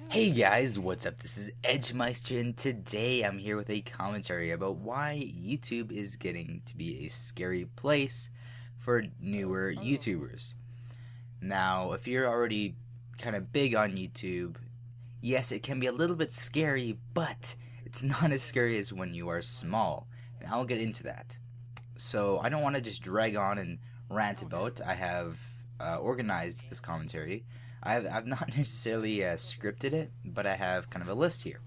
Hey guys, what's up? This is Edgemeister, and today I'm here with a commentary about why YouTube is getting to be a scary place for newer YouTubers. Now, if you're already kind of big on YouTube, yes, it can be a little bit scary, but it's not as scary as when you are small, and I'll get into that. So, I don't want to just drag on and rant about. I have organized this commentary. I've not necessarily scripted it, but I have kind of a list here.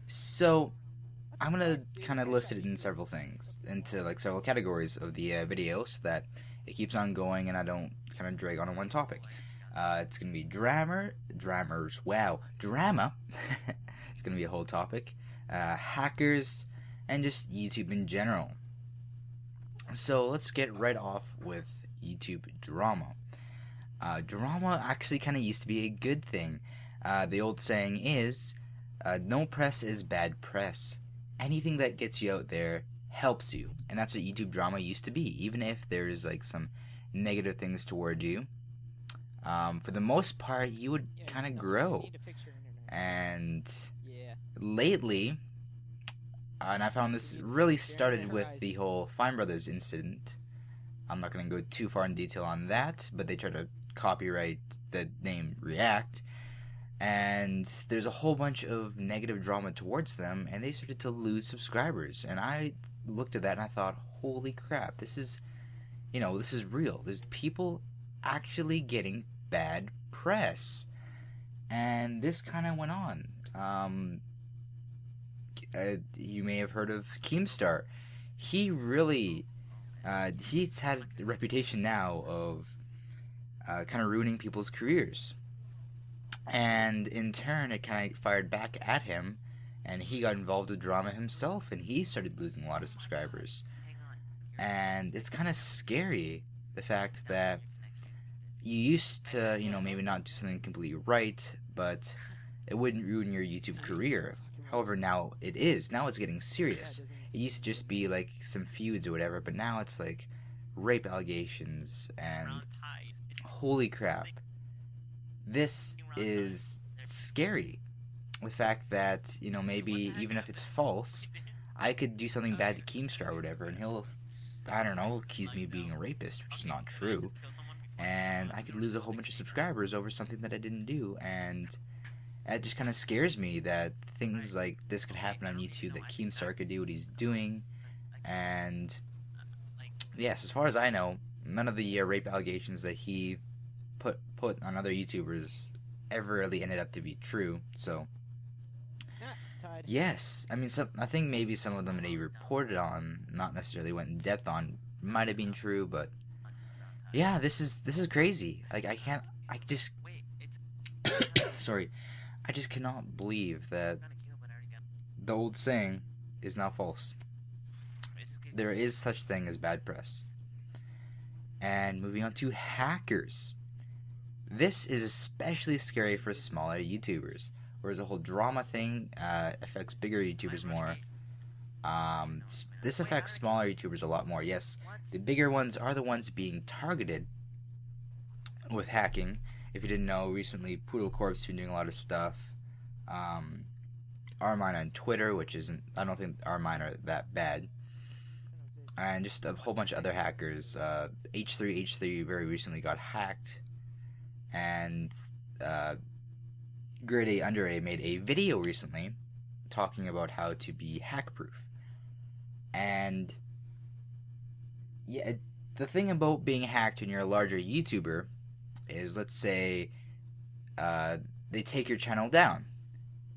So I'm gonna kind of list it in several things, into like several categories of the video, so that it keeps on going and I don't kind of drag on one topic. It's gonna be drama. It's gonna be a whole topic. Hackers, and just YouTube in general. So let's get right off with YouTube drama. Drama actually kind of used to be a good thing. The old saying is, no press is bad press. Anything that gets you out there helps you. And that's what YouTube drama used to be. Even if there's like some negative things toward you, for the most part, you would kind of grow. And lately, and I found this really started with the whole Fine Brothers incident. I'm not going to go too far in detail on that, but they tried to copyright the name React, and there's a whole bunch of negative drama towards them, and they started to lose subscribers. And I looked at that and I thought, holy crap, this is real. There's people actually getting bad press, and this kind of went on. You may have heard of Keemstar. He really he's had a reputation now of kind of ruining people's careers. And in turn, it kind of fired back at him, and he got involved with drama himself, and he started losing a lot of subscribers. And it's kind of scary, the fact that you used to, maybe not do something completely right, but it wouldn't ruin your YouTube career. However, now it is. Now it's getting serious. It used to just be like some feuds or whatever, but now it's like rape allegations, and holy crap. This is scary. The fact that, maybe even if it's false, I could do something bad to Keemstar or whatever, and he'll, I don't know, accuse me of being a rapist, which is not true. And I could lose a whole bunch of subscribers over something that I didn't do, and it just kind of scares me that things like this could happen on YouTube, that Keemstar could do what he's doing. And yes, as far as I know, none of the rape allegations that he put on other YouTubers ever really ended up to be true. So yes, I mean, I think maybe some of them that he reported on, not necessarily went in depth on, might have been true, but yeah, this is crazy. Like, I just sorry, I just cannot believe that the old saying is now false. There is such thing as bad press. And moving on to hackers. This is especially scary for smaller YouTubers, whereas the whole drama thing affects bigger YouTubers more. This affects smaller YouTubers a lot more. Yes, the bigger ones are the ones being targeted with hacking. If you didn't know, recently Poodlecorp's been doing a lot of stuff. Rmine on Twitter, which isn't, I don't think Rmine are that bad. And just a whole bunch of other hackers. H3 very recently got hacked. And Grade A Under A made a video recently talking about how to be hack proof. And yeah, the thing about being hacked when you're a larger YouTuber is, let's say they take your channel down.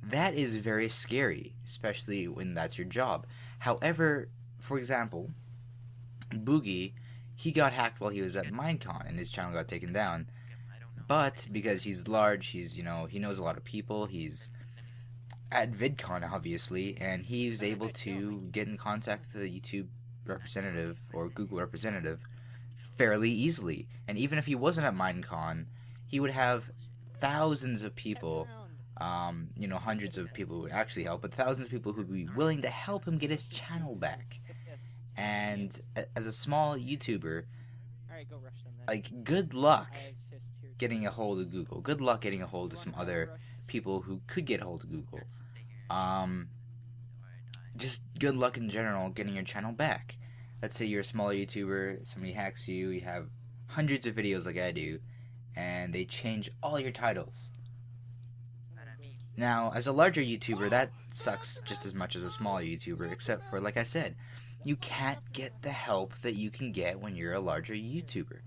That is very scary, especially when that's your job. However, for example, Boogie, he got hacked while he was at Minecon, and his channel got taken down. But because he's large, he knows a lot of people, he's at VidCon, obviously, and he was able to get in contact with the YouTube representative or Google representative fairly easily. And even if he wasn't at Minecon, he would have thousands of people, hundreds of people who would actually help, but thousands of people who would be willing to help him get his channel back. And as a small YouTuber, like, good luck getting a hold of Google. Good luck getting a hold of some other people who could get hold of Google. Just good luck in general getting your channel back. Let's say you're a smaller YouTuber, somebody hacks you, you have hundreds of videos like I do, and they change all your titles. Now, as a larger YouTuber, that sucks just as much as a smaller YouTuber, except for, like I said, you can't get the help that you can get when you're a larger YouTuber.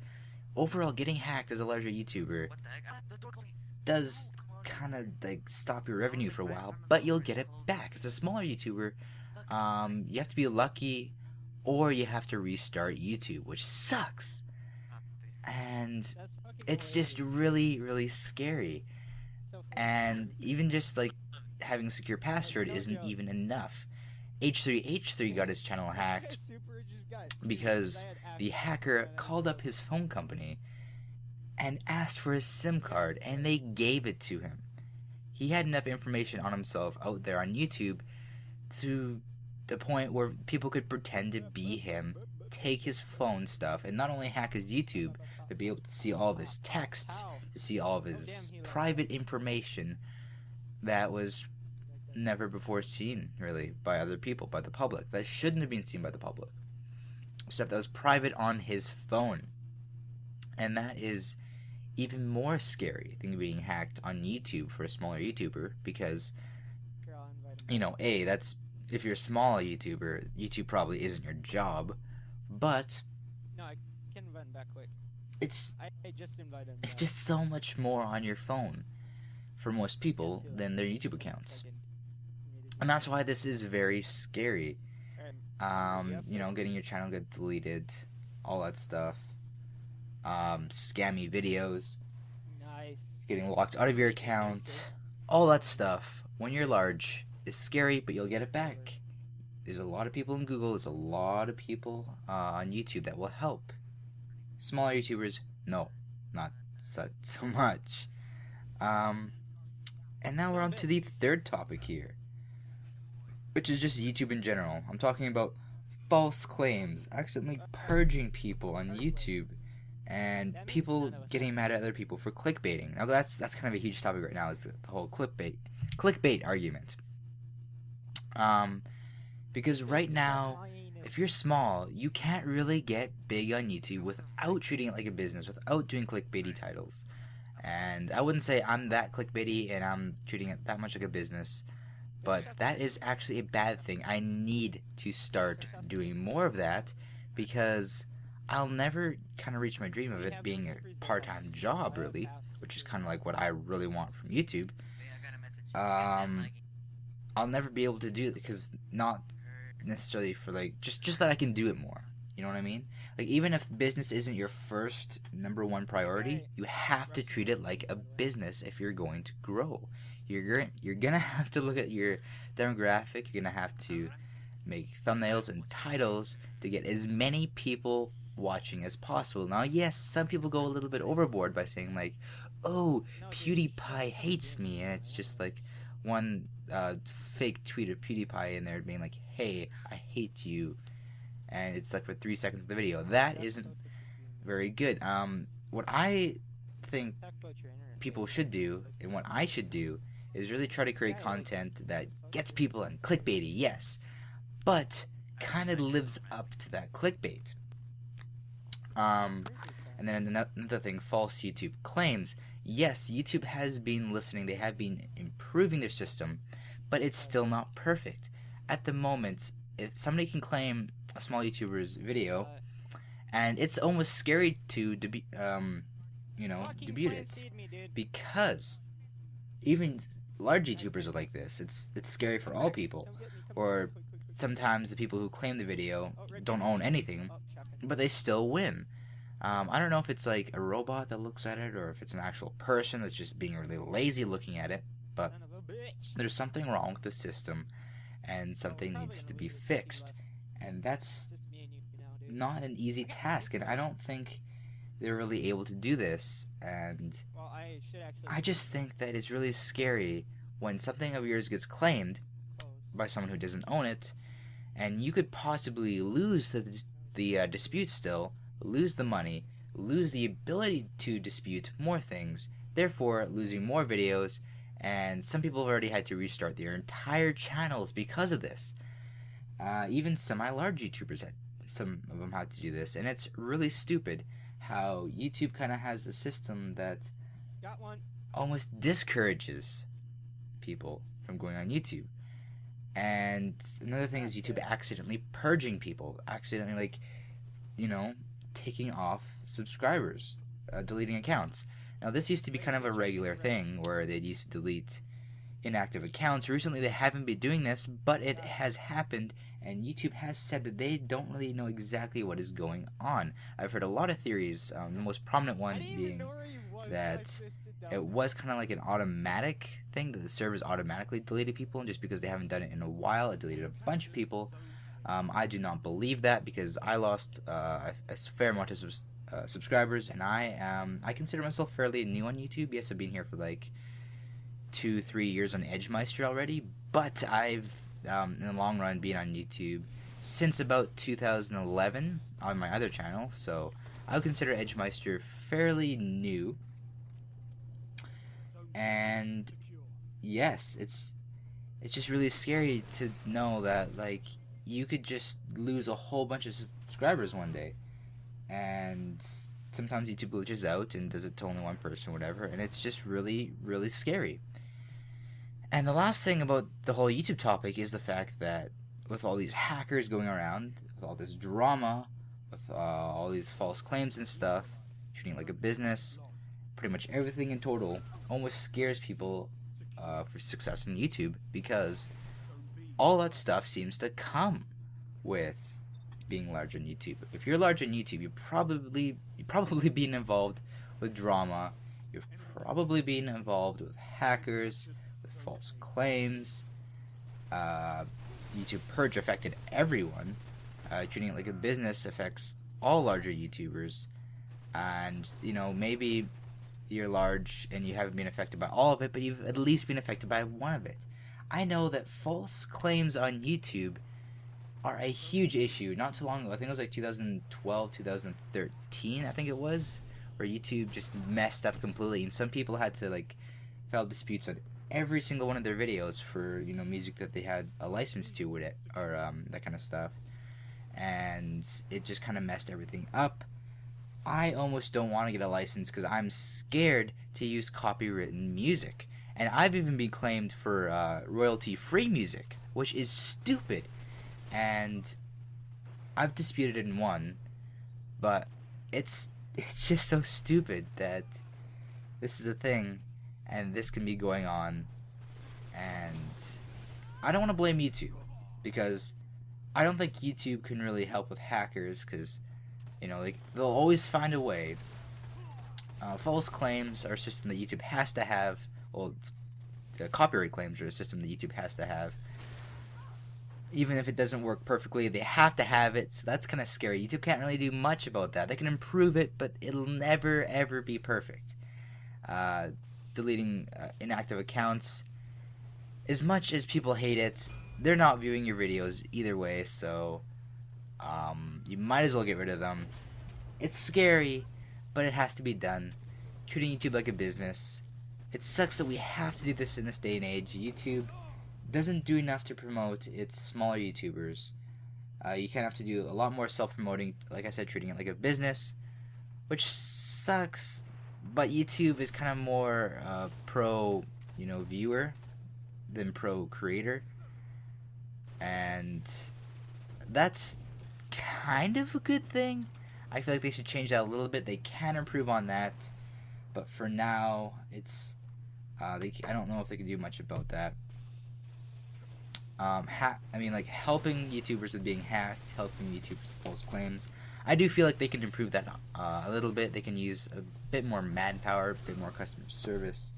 Overall, getting hacked as a larger YouTuber does kind of like stop your revenue for a while, but you'll get it back. As a smaller YouTuber, you have to be lucky, or you have to restart YouTube, which sucks. And it's just really, really scary. And even just like having a secure password isn't even enough. H3H3 got his channel hacked because the hacker called up his phone company and asked for his SIM card, and they gave it to him. He had enough information on himself out there on YouTube to the point where people could pretend to be him, take his phone stuff, and not only hack his YouTube, but be able to see all of his texts, to see all of his private information that was never before seen, really, by other people, by the public, that shouldn't have been seen by the public. Stuff that was private on his phone. And that is even more scary than being hacked on YouTube for a smaller YouTuber, because, you know, that's, if you're a small YouTuber, YouTube probably isn't your job, but no, I can run back quick. It's just invited him. It's just so much more on your phone for most people than their YouTube accounts. And that's why this is very scary. You know, getting your channel get deleted, all that stuff. Scammy videos. Nice. Getting locked out of your account. All that stuff, when you're large, is scary, but you'll get it back. There's a lot of people in Google, there's a lot of people on YouTube that will help. Smaller YouTubers, no, not so much. And now we're on to the third topic here, which is just YouTube in general. I'm talking about false claims, accidentally purging people on YouTube, and people getting mad at other people for clickbaiting. Now that's kind of a huge topic right now, is the whole clickbait argument. Because right now, if you're small, you can't really get big on YouTube without treating it like a business, without doing clickbaity titles. And I wouldn't say I'm that clickbaity and I'm treating it that much like a business, but that is actually a bad thing. I need to start doing more of that, because I'll never kind of reach my dream of it being a part-time job, really, which is kind of like what I really want from YouTube. I'll never be able to do it, because not necessarily for like just that I can do it more. You know what I mean? Like, even if business isn't your first number one priority, you have to treat it like a business if you're going to grow. You're gonna have to look at your demographic. You're gonna have to make thumbnails and titles to get as many people watching as possible. Now, yes, some people go a little bit overboard by saying like, "Oh, PewDiePie hates me," and it's just like one fake tweet of PewDiePie in there being like, "Hey, I hate you," and it's like for 3 seconds of the video. That isn't very good. What I think people should do, and what I should do, is really try to create content that gets people in clickbaity, yes, but kind of lives up to that clickbait. And then another thing, false YouTube claims. Yes, YouTube has been listening, they have been improving their system, but it's still not perfect. At the moment, if somebody can claim a small YouTuber's video, and it's almost scary to debut it, because even large YouTubers are like this. It's scary for all people. Or sometimes the people who claim the video don't own anything, but they still win. I don't know if it's like a robot that looks at it, or if it's an actual person that's just being really lazy looking at it, but there's something wrong with the system, and something needs to be fixed, and that's not an easy task, and I don't think they're really able to do this, and I just think that it's really scary when something of yours gets claimed by someone who doesn't own it, and you could possibly lose the dispute still, lose the money, lose the ability to dispute more things, therefore losing more videos, and some people have already had to restart their entire channels because of this. Even semi-large YouTubers had, some of them had to do this, and it's really stupid how YouTube kind of has a system that Got one. almost discourages people from going on YouTube. And another thing is YouTube accidentally purging people, accidentally, like, taking off subscribers, deleting accounts. Now, this used to be kind of a regular thing where they'd used to delete inactive accounts. Recently, they haven't been doing this, but it has happened, and YouTube has said that they don't really know exactly what is going on. I've heard a lot of theories, the most prominent one being that it was kind of like an automatic thing, that the servers automatically deleted people, and just because they haven't done it in a while, it deleted a bunch of people. I do not believe that, because I lost a fair amount of subscribers, and I consider myself fairly new on YouTube. Yes, I've been here for like 2-3 years on Edgemeister already, but I've in the long run been on YouTube since about 2011 on my other channel, so I would consider Edgemeister fairly new. And yes, it's just really scary to know that, like, you could just lose a whole bunch of subscribers one day, and sometimes YouTube glitches out and does it to only one person or whatever, and it's just really, really scary. And the last thing about the whole YouTube topic is the fact that with all these hackers going around, with all this drama, with all these false claims and stuff, treating it like a business, pretty much everything in total almost scares people for success on YouTube, because all that stuff seems to come with being large on YouTube. If you're large on YouTube, you're probably being involved with drama. You're probably being involved with hackers, with false claims. YouTube purge affected everyone. Treating it like a business affects all larger YouTubers, and maybe you're large and you haven't been affected by all of it, but you've at least been affected by one of it. I know that false claims on YouTube are a huge issue. Not too long ago, I think it was like 2012, 2013, I think it was, where YouTube just messed up completely, and some people had to file disputes on every single one of their videos for music that they had a license to with it, or that kind of stuff, and it just kind of messed everything up. I almost don't want to get a license because I'm scared to use copywritten music. And I've even been claimed for royalty-free music, which is stupid. And I've disputed it and won, but it's just so stupid that this is a thing, and this can be going on. And I don't want to blame YouTube, because I don't think YouTube can really help with hackers, because they'll always find a way. False claims are a system that YouTube has to have. Well, copyright claims are a system that YouTube has to have. Even if it doesn't work perfectly, they have to have it. So that's kind of scary. YouTube can't really do much about that. They can improve it, but it'll never, ever be perfect. Deleting inactive accounts. As much as people hate it, they're not viewing your videos either way, so you might as well get rid of them. It's scary, but it has to be done. Treating YouTube like a business. It sucks that we have to do this in this day and age. YouTube doesn't do enough to promote its smaller YouTubers. You kind of have to do a lot more self-promoting, like I said, treating it like a business, which sucks, but YouTube is kind of more pro, viewer than pro creator, and that's kind of a good thing. I feel like they should change that a little bit. They can improve on that, but for now, it's I don't know if they can do much about that. Helping YouTubers with being hacked, helping YouTubers with false claims. I do feel like they can improve that a little bit. They can use a bit more manpower, a bit more customer service.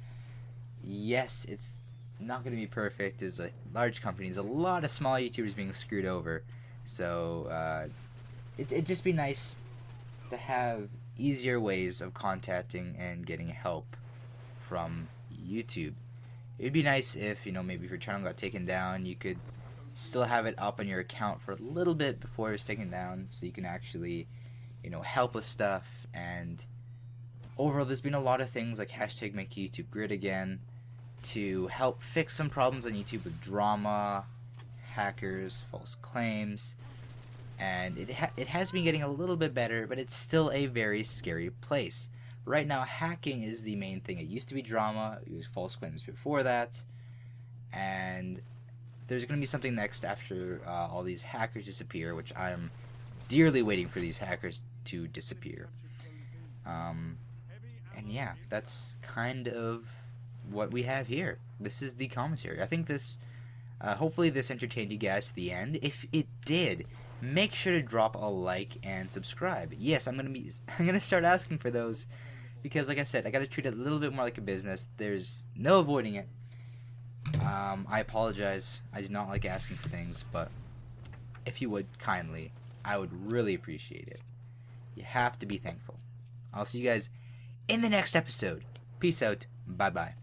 Yes, it's not going to be perfect. There's a large companies, a lot of small YouTubers being screwed over. So it'd just be nice to have easier ways of contacting and getting help from YouTube. It'd be nice if, maybe if your channel got taken down, you could still have it up on your account for a little bit before it's taken down, so you can actually, help with stuff. And overall, there's been a lot of things like hashtag make YouTube great again. to help fix some problems on YouTube with drama, hackers, false claims, and it has been getting a little bit better, but it's still a very scary place. Right now, hacking is the main thing. It used to be drama, it was false claims before that, and there's going to be something next after all these hackers disappear, which I'm dearly waiting for these hackers to disappear. And yeah, that's kind of what we have here. This is the commentary. I think this, hopefully this entertained you guys to the end. If it did, make sure to drop a like and subscribe. Yes, I'm gonna start asking for those, because like I said, I gotta treat it a little bit more like a business. There's no avoiding it. I apologize. I do not like asking for things, but if you would kindly, I would really appreciate it. You have to be thankful. I'll see you guys in the next episode. Peace out. Bye bye.